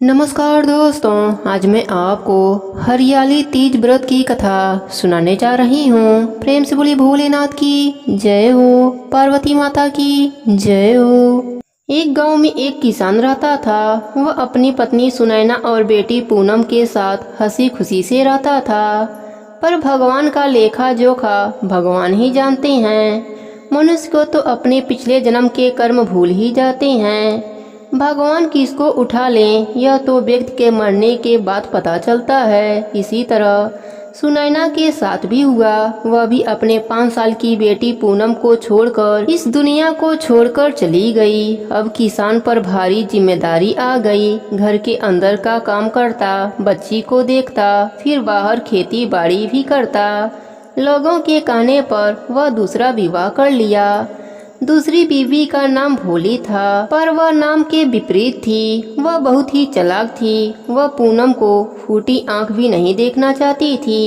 नमस्कार दोस्तों, आज मैं आपको हरियाली तीज व्रत की कथा सुनाने जा रही हूँ। प्रेम से बोलिए भोलेनाथ की जय हो, पार्वती माता की जय हो। एक गांव में एक किसान रहता था। वह अपनी पत्नी सुनैना और बेटी पूनम के साथ हंसी खुशी से रहता था। पर भगवान का लेखा जोखा भगवान ही जानते हैं। मनुष्य को तो अपने पिछले जन्म के कर्म भूल ही जाते हैं। भगवान किसको उठा लें यह तो व्यक्ति के मरने के बाद पता चलता है। इसी तरह सुनैना के साथ भी हुआ। वह भी अपने 5 साल की बेटी पूनम को छोड़कर इस दुनिया को छोड़कर चली गई। अब किसान पर भारी जिम्मेदारी आ गई। घर के अंदर का काम करता, बच्ची को देखता, फिर बाहर खेती बाड़ी भी करता। लोगों के कहने पर वह दूसरा विवाह कर लिया। दूसरी बीवी का नाम भोली था, पर वह नाम के विपरीत थी। वह बहुत ही चालाक थी। वह पूनम को फूटी आंख भी नहीं देखना चाहती थी।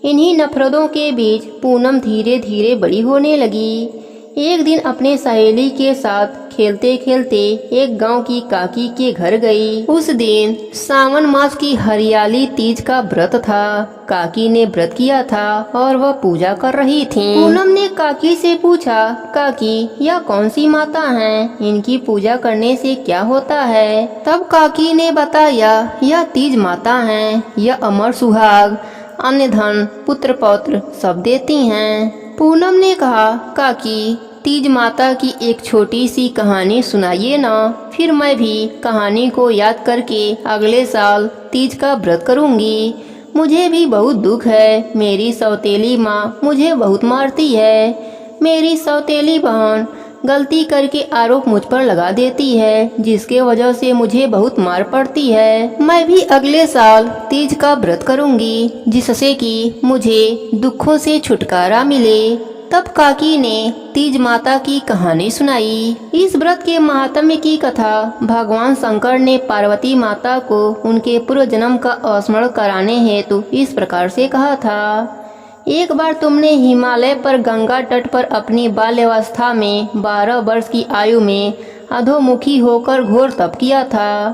इन्हीं नफरतों के बीच पूनम धीरे धीरे बड़ी होने लगी। एक दिन अपने सहेली के साथ खेलते खेलते एक गांव की काकी के घर गई। उस दिन सावन मास की हरियाली तीज का व्रत था। काकी ने व्रत किया था और वह पूजा कर रही थी। पूनम ने काकी से पूछा, काकी यह कौन सी माता हैं? इनकी पूजा करने से क्या होता है? तब काकी ने बताया, यह तीज माता हैं। यह अमर सुहाग, अन्न धन, पुत्र पौत्र सब देती हैं। पूनम ने कहा, काकी तीज माता की एक छोटी सी कहानी सुनाइए ना। फिर मैं भी कहानी को याद करके अगले साल तीज का व्रत करूंगी। मुझे भी बहुत दुख है। मेरी सौतेली माँ मुझे बहुत मारती है। मेरी सौतेली बहन गलती करके आरोप मुझ पर लगा देती है, जिसके वजह से मुझे बहुत मार पड़ती है। मैं भी अगले साल तीज का व्रत करूंगी, जिससे कि मुझे दुखों से छुटकारा मिले। तब काकी ने तीज माता की कहानी सुनाई। इस व्रत के महात्म्य की कथा भगवान शंकर ने पार्वती माता को उनके पूर्व जन्म का स्मरण कराने हेतु इस प्रकार से कहा था। एक बार तुमने हिमालय पर गंगा तट पर अपनी बाल्यावस्था में 12 वर्ष की आयु में अधोमुखी होकर घोर तप किया था।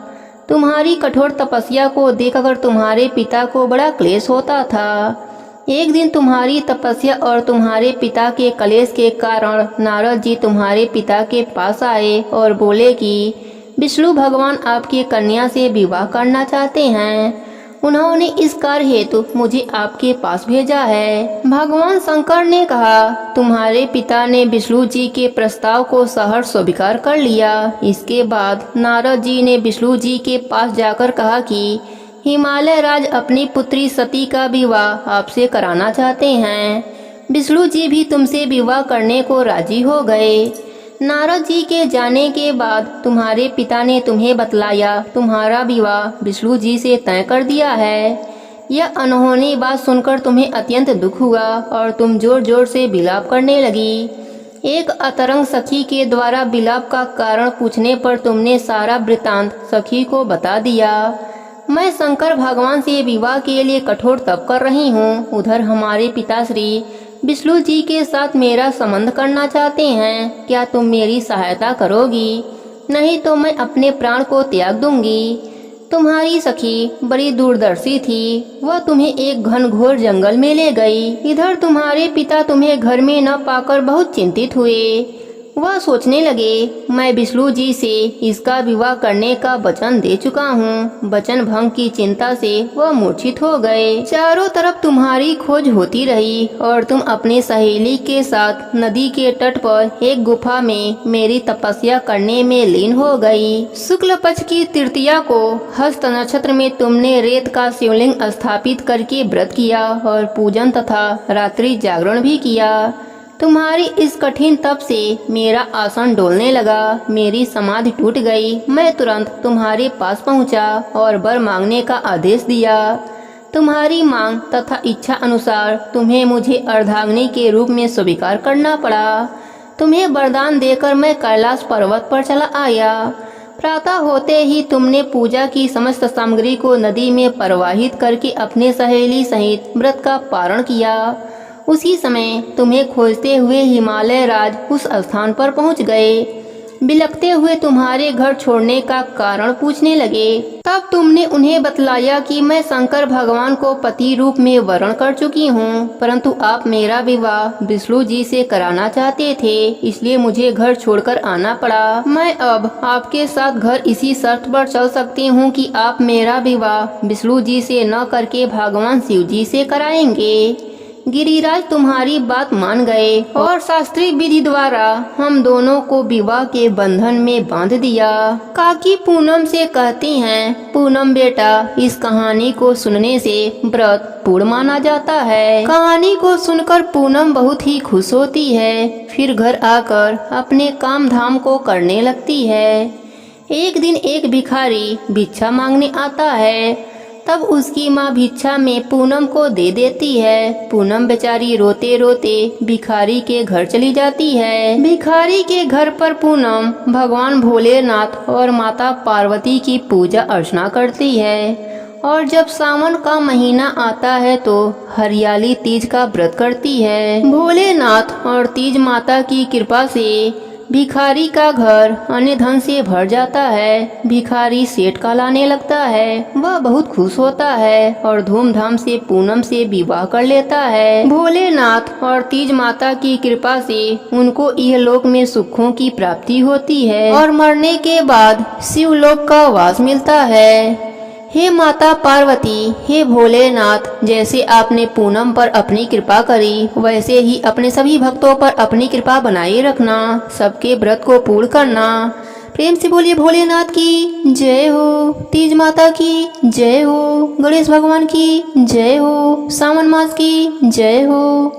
तुम्हारी कठोर तपस्या को देखकर तुम्हारे पिता को बड़ा क्लेश होता था। एक दिन तुम्हारी तपस्या और तुम्हारे पिता के क्लेश के कारण नारद जी तुम्हारे पिता के पास आए और बोले कि विष्णु भगवान आपकी कन्या से विवाह करना चाहते हैं। उन्होंने इस कार्य हेतु मुझे आपके पास भेजा है। भगवान शंकर ने कहा, तुम्हारे पिता ने विष्णु जी के प्रस्ताव को सहर्ष स्वीकार कर लिया। इसके बाद नारद जी ने विष्णु जी के पास जाकर कहा कि हिमालय राज अपनी पुत्री सती का विवाह आपसे कराना चाहते हैं। विष्णु जी भी तुमसे विवाह करने को राजी हो गए। नारद जी के जाने के बाद तुम्हारे पिता ने तुम्हें बतलाया तुम्हारा विवाह विष्णु जी से तय कर दिया है। यह अनहोनी बात सुनकर तुम्हें अत्यंत दुख हुआ और तुम जोर जोर से विलाप करने लगी। एक अतरंग सखी के द्वारा विलाप का कारण पूछने पर तुमने सारा वृतांत सखी को बता दिया। मैं शंकर भगवान से विवाह के लिए कठोर तप कर रही हूँ। उधर हमारे पिताश्री विष्णु जी के साथ मेरा संबंध करना चाहते हैं। क्या तुम मेरी सहायता करोगी? नहीं तो मैं अपने प्राण को त्याग दूंगी। तुम्हारी सखी बड़ी दूरदर्शी थी। वह तुम्हें एक घनघोर जंगल में ले गई। इधर तुम्हारे पिता तुम्हें घर में न पाकर बहुत चिंतित हुए। वह सोचने लगे, मैं विष्णु जी से इसका विवाह करने का वचन दे चुका हूँ। वचन भंग की चिंता से वह मूर्छित हो गए। चारों तरफ तुम्हारी खोज होती रही और तुम अपनी सहेली के साथ नदी के तट पर एक गुफा में मेरी तपस्या करने में लीन हो गई। शुक्ल पक्ष की तृतीया को हस्त नक्षत्र में तुमने रेत का शिवलिंग स्थापित करके व्रत किया और पूजन तथा रात्रि जागरण भी किया। तुम्हारी इस कठिन तप से मेरा आसन डोलने लगा। मेरी समाधि टूट गई। मैं तुरंत तुम्हारे पास पहुंचा और वर मांगने का आदेश दिया। तुम्हारी मांग तथा इच्छा अनुसार तुम्हें मुझे अर्धांगिनी के रूप में स्वीकार करना पड़ा। तुम्हें वरदान देकर मैं कैलाश पर्वत पर चला आया। प्रातः होते ही तुमने पूजा की समस्त सामग्री को नदी में प्रवाहित करके अपने सहेली सहित व्रत का पारण किया। उसी समय तुम्हें खोजते हुए हिमालय राज उस स्थान पर पहुंच गए। बिलखते हुए तुम्हारे घर छोड़ने का कारण पूछने लगे। तब तुमने उन्हें बतलाया कि मैं शंकर भगवान को पति रूप में वरण कर चुकी हूँ, परंतु आप मेरा विवाह विष्णु जी से कराना चाहते थे, इसलिए मुझे घर छोड़कर आना पड़ा। मैं अब आपके साथ घर इसी शर्त पर चल सकती हूँ कि आप मेरा विवाह विष्णु जी से न करके भगवान शिव जी से कराएंगे। गिरिराज तुम्हारी बात मान गए और शास्त्रीय विधि द्वारा हम दोनों को विवाह के बंधन में बांध दिया। काकी पूनम से कहती हैं, पूनम बेटा, इस कहानी को सुनने से व्रत पूर्ण माना जाता है। कहानी को सुनकर पूनम बहुत ही खुश होती है। फिर घर आकर अपने काम धाम को करने लगती है। एक दिन एक भिखारी भिक्षा मांगने आता है। तब उसकी माँ भिक्षा में पूनम को दे देती है। पूनम बेचारी रोते रोते भिखारी के घर चली जाती है। भिखारी के घर पर पूनम भगवान भोलेनाथ और माता पार्वती की पूजा अर्चना करती है और जब सावन का महीना आता है तो हरियाली तीज का व्रत करती है। भोलेनाथ और तीज माता की कृपा से भिखारी का घर अन्य धन से भर जाता है। भिखारी सेठ कहलाने लगता है। वह बहुत खुश होता है और धूमधाम से पूनम से विवाह कर लेता है। भोलेनाथ और तीज माता की कृपा से उनको इहलोक में सुखों की प्राप्ति होती है और मरने के बाद शिवलोक का वास मिलता है। हे माता पार्वती, हे भोलेनाथ, जैसे आपने पूनम पर अपनी कृपा करी, वैसे ही अपने सभी भक्तों पर अपनी कृपा बनाए रखना, सबके व्रत को पूर्ण करना। प्रेम से बोलिए भोलेनाथ की जय हो, तीज माता की जय हो, गणेश भगवान की जय हो, सावन मास की जय हो।